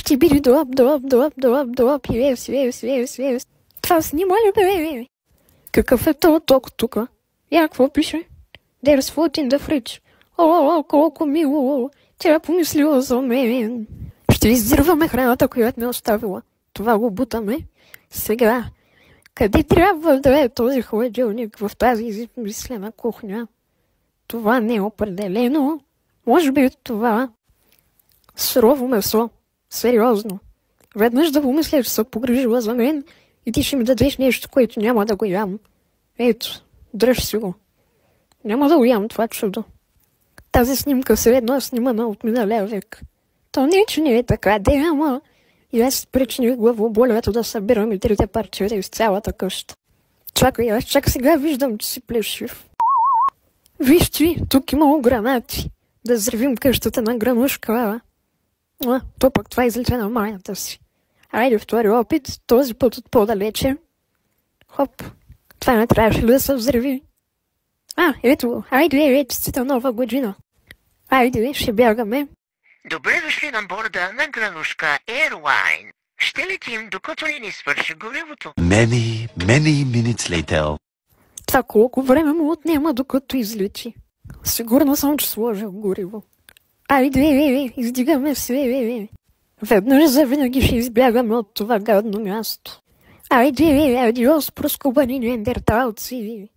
Ще бири доп, и веус. Това снима ли, бе? Какъв е това толкова тук? Я, какво пише? There's food in the fridge. О, колко мило. Тя помислила за мен. Ще издирваме храната, която ме оставила. Това го бутаме. Сега, къде трябва да е този хладилник в тази измислена кухня? Това не е определено. Може би това. Сурово месо. Сериозно. Веднъж да помисля, че се погрижила за мен и ти ще ми дадеш нещо, което няма да го ям. Ето, дръж си го. Няма да го ям това чудо. Тази снимка все едно е снимана от миналия век. То не, че не е така, ама и аз причиних главоболието да събирам и трите парчета из цялата къща. Чакай, аз чак сега виждам, че си плешив. Виж ти, тук имало гранати. Да взривим къщата на гранушка. То пък това излича на майната си. Айде втори опит, този път от по-далече. Хоп, това не трябваше ли да се взриви? Ето, айде, честита нова година. Айде, ще бягаме. Добре дошли на борда на Гранушка Airline. Ще летим, докато ни свърши горивото. Many minutes later. Това колко време му отнема, докато излети. Сигурна съм, че сложих гориво. Айде, издигаме се. Веднъж завинаги ще избягаме от това гадно място. Айде, адиос, проскубани неандерталци.